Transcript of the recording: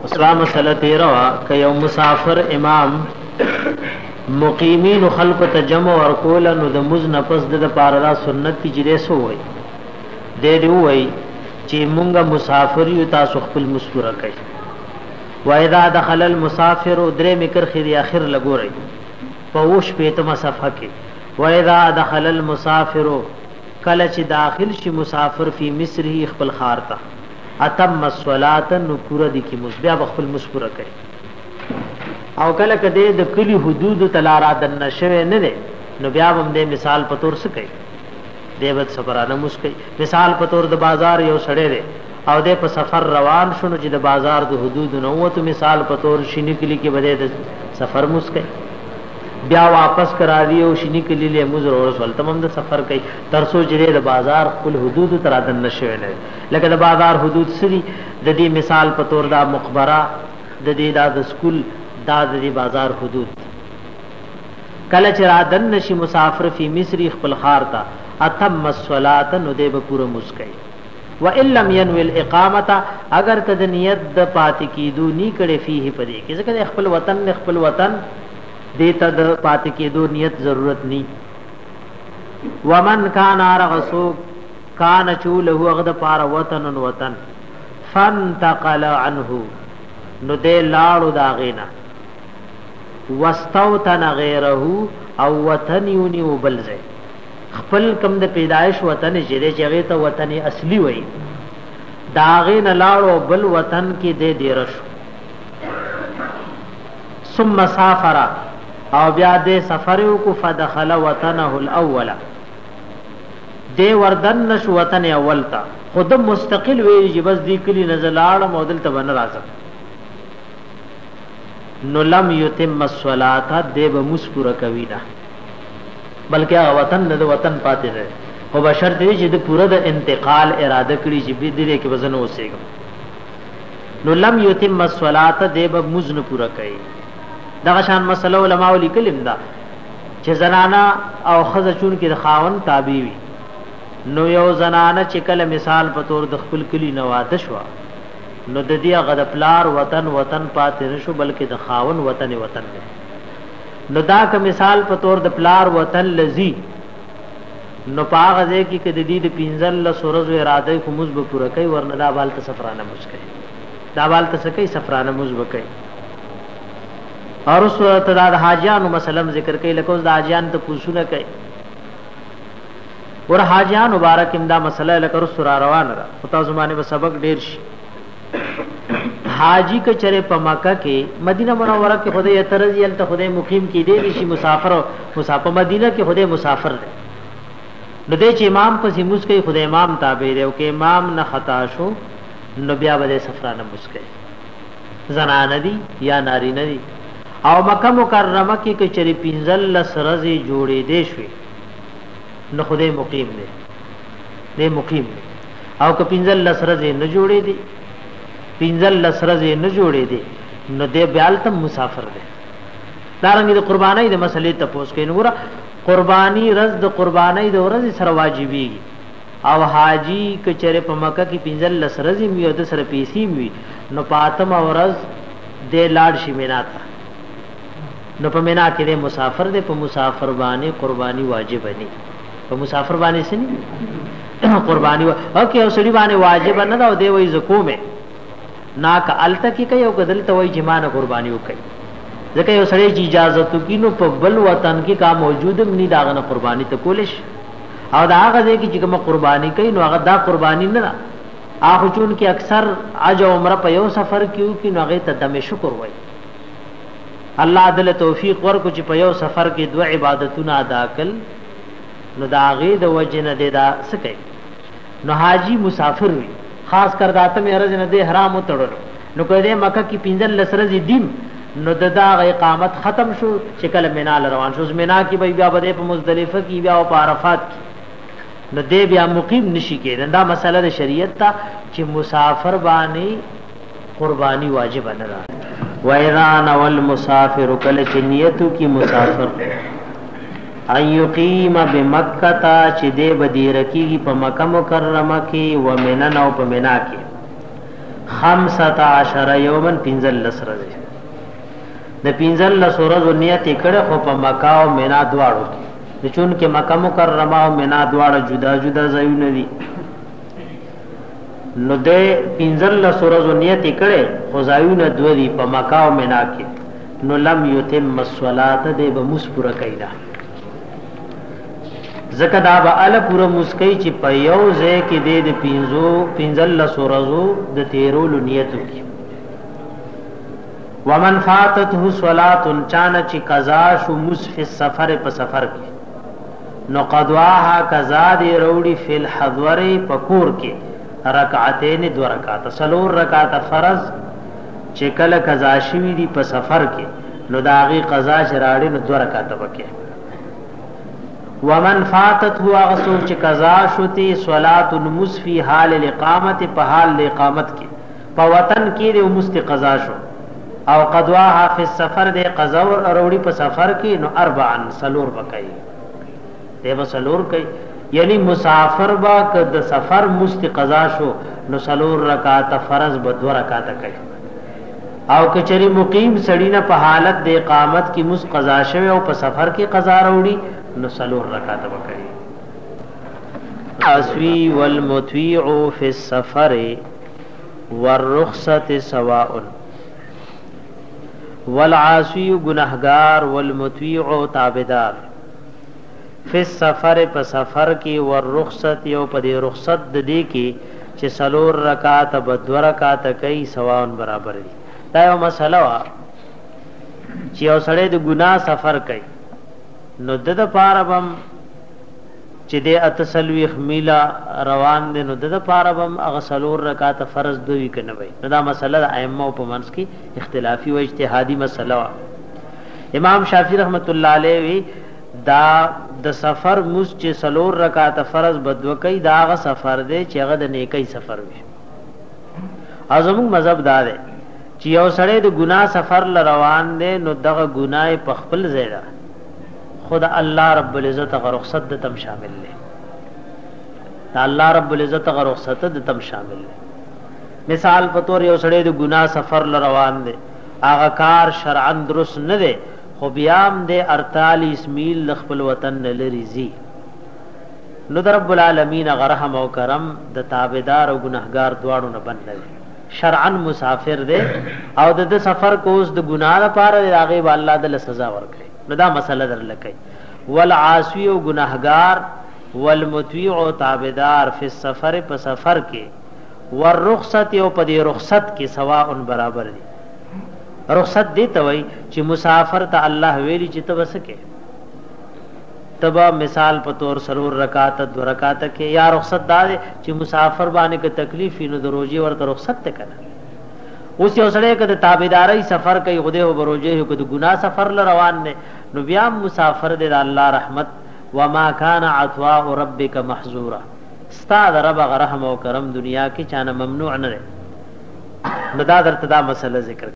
اسلام مسئلہ تیروا کہ یو مسافر امام مقیمین خلق تجمع ورکول نو د مز نفس د پارا سنت کی جری سو وای دې دی وای چې مونږه مسافر یو تاسو خپل مسکوره کوي و اذا دخل المسافر درې مکر خیر اخر لګوري پوش په تم صفه کې و اذا دخل المسافر کله چې داخل شي مسافر فی مصر خپل خار ته اتم الصلاه نو پورا دي کې مسبیا خپل مسکوره کوي او کله کده د کلی حدود تلارا د نشوي نه ده نو بیا هم د مثال په تور څه کوي دیوت سفرانه مسکي مثال په تور د بازار یو سړی دی او د په سفر روان شونه چې د بازار د حدود نو وته مثال په تور شینی کلی کې بده د سفر مسکي بیا واپس کرا دی او شینی کلی له مزر او رسول تمام د سفر کوي ترسو جری د بازار کل حدود تر د نشوي نه لکه د بازار حدود سری د دې مثال په تور دا مخبره د دې د سکول دا د بازار حدود کله چې را دن نشي مسافر فی مصر خپل خار تا اتم الصلاه نو دې به پوره مسکي و ان لم ينوي الاقامه اگر ته د نیت د پات کیدو نی کړي فيه پدې کې ځکه خپل وطن دې ته د پات کیدو نیت ضرورت نی ومن کان رغسو کان چوله غد پار وطن فانتقل عنه نو دې لاړو دا غینا واستوطن غیره او وطن یونی وبلزه خپل کم د پیدایش وطن جره جگه ته وطن اصلي وای داغه نه لاړو بل وطن کې دې دیرش ثم سافر او بیا دې سفر کو فدخل وطنه الاول دې وردن نش وطن اول تا خود مستقل وی چې بس دې کلی نزلاړ مودل ته بن راځه نو لم یتم الصلاه دیو مسکور کوینا بلکې وطن نه وطن پاتې ده او بشرط دې چې د پوره د انتقال اراده کړی چې به دې کې وزن اوسېږي نو لم یتم الصلاه دیو مزن پورا کوي دا شان مسله علماء لیکلم دا چې زنانا او خزه چون کې د خاون تابع وي نو یو زنانه چې کله مثال په تور د خپل کلی نواده شو نو د دې غد پلار وطن پاتې نشو بلکې د خاون وطن دی نو دا که مثال په تور د پلار وطن لذي نو پاغه ځای کې د دې د پینځل سورز اراده کوم مزب پوره کوي ورنه دا بالته سفرانه مسکي دا بالته سکي سفرانه مزب کوي اور سورۃ د حاجیانو مثلا ذکر کوي لکه د حاجیان ته پوښتنه کوي ور حاجیان مبارک امدا مسله لکه سورہ روان را پتا زمانه به سبق ډیر شي حاجی که چره په مکه کې مدینه منوره کې خدای ترزی ال ته خدای مقیم کې دی شي مسافر مدینه کې خدای مسافر دی نو دې چې امام پسې مسکي خدای امام تابع دی او کې امام نه خطا شو نو بیا به سفرانه مسکي زنانه دي یا ناری نه دي او مکه مکرمه کې که چره پینځل سرزي جوړې دي شوي نو خدای مقیم دی دې مقیم دی او که پینځل سرزي نه جوړې دي پینځل لسرزه نه جوړې دي نو دې بیال تم مسافر دي دارنګ د قربانۍ د مسلې ته پوښ کین ګوره قربانی رز د قربانۍ د ورځ سره واجبي او حاجی کچره په مکه کې پینځل لسرزه میو د سره پیسې می نو پاتم ورځ دې لاړ شي مینا ته نو په مینا کې د مسافر دې په مسافر باندې قربانی واجب نه په مسافر باندې سني قربانی او کې اوسړي باندې واجب نه دا دی وای زکومه ناک الته کې کوي او بدل ته وای جمانه قرباني وکي ځکه یو سړی چې اجازه تو کینو په بل وطن کې کا موجود مني داغه قرباني ته کولش او دا هغه ځکه چې کوم قرباني کوي نو هغه دا قرباني نه اخو چون کې اکثر اج عمره په یو سفر کیو کې نو هغه ته دمه شکر وای الله دل توفیق ورکو چې په یو سفر کې دوه عبادتونه ادا کړ نو دا هغه د وجنه دا سکه نو حاجی مسافر وي خاص کر داته مې ارز نه دې حرام وتړل نو کله مکه کې پینځل لسرزي دین نو ددا اقامت ختم شو چې کله مینا روان شو مینا کې بیا بده په مزدلفه کې بیا په عرفات کې نو دې بیا مقیم نشي کېدل دا مسله د شریعت ته چې مسافر باندې قرباني واجب نه ده و اذا نول مسافر کله چې نیتو کې مسافر ان یقیم بمکه تا چې دې بدی رکیږي په مکه مکرمه کې و منن او په منا کې 15 یوما 15 ورځې د 15 ورځو نیت کړه خو په مکه او مینا دواړو کې چون کې مکه مکرمه او مینا دواړه جدا جدا ځایونه دي نو د 15 ورځو نیت کړه خو ځایونه دوه دي په مکه او مینا کې نو لم یتم الصلاه د به مسپره کیدا زکه دا به ال پوره مسکی چې په یو ځای کې د 15 ورځو د تیرولو نیت وکړي ومن فاتته صلاه چانه چې قضا شو مسف السفر په سفر کې نو قضاها قضا دی وروړي فل حضور پکور کې رکعتین دو رکعات سلور رکعات فرض چې کله قضا شوی دی په سفر کې نو داغي قضا شراړي نو دو رکعات وکړي ومن فاتته غسو چې قضا شوتي صلاه المسفي حال الاقامت په حال الاقامت کې په وطن کې د مست قضا شو او قضاها فی السفر دے قضا وروړي په سفر کې نو اربعا سلور بکای دیو سلور کوي یعنی مسافر با ک د سفر مست قضا شو نو سلور رکعات فرض به دو رکعات کوي او کچری مقیم سړی نه په حالت د اقامت کې مست قضا شوی او په سفر کې قضا وروړي نو سلور رکعات بکای اسوی والمطیع فی السفر والرخصه سواء والعاصی گنہگار والمطیع تابدار فی السفر په سفر کې والرخصت یو په دې رخصت د دې کې چې سلور رکعات به دو رکعات کوي سواون برابر دي دا یو مسله وا چې یو سړی د ګناه سفر کوي نو د پاره بم چې د اتسلوی خمیلا روان دي نو د پاره بم هغه سلور رکعات فرض دوی کنه وي نو دا مسله د ائمه په منځ کې اختلافي او اجتهادي مسله وا امام شافعی رحمت الله علیه دا د سفر مس چې سلور رکعات فرض بدو کوي دا هغه سفر دی چې هغه د نیکی سفر وي اعظم مذهب دا دی چې یو سړی د ګناه سفر ل روان دی نو دغه ګناه په خپل ځای ده خدا الله رب العزت غ رخصت د تم شامل لے دا الله رب العزت غ رخصت د تم شامل لے مثال په تور یو سړی د ګناه سفر ل روان دی هغه کار شرعاً درست نه دی خو بیام دے 48 میل خپل وطن لري زی نو در رب العالمین غرحم او کرم د تابعدار او گناهګار دواړو نه بند دی شرعاً مسافر دی او د سفر کوس د ګناه لپاره راغی الله د سزا ورکړي نو دا مسله در لکای والعاصی او گناهګار والمطیع او تابعدار فی السفر په سفر کې والرخصت او په دې رخصت کې سواء برابر دي رخصت دی ته وای چې مسافر ته الله ویلی چې ته وسکه تبا مثال په تور سرور رکعات دو رکعات کې یا رخصت دا چې مسافر باندې کې تکلیف نو د روزي ورته رخصت ته کنه اوس یو سړی کده تابعداري سفر کوي خو دې بروجه کده ګناه سفر ل روان نه نو بیا مسافر دې الله رحمت وما كان عطاء ربك محظورا استاد رب رحم او کرم دنیا کې چانه ممنوع نه نو دا درته دا مسله ذکر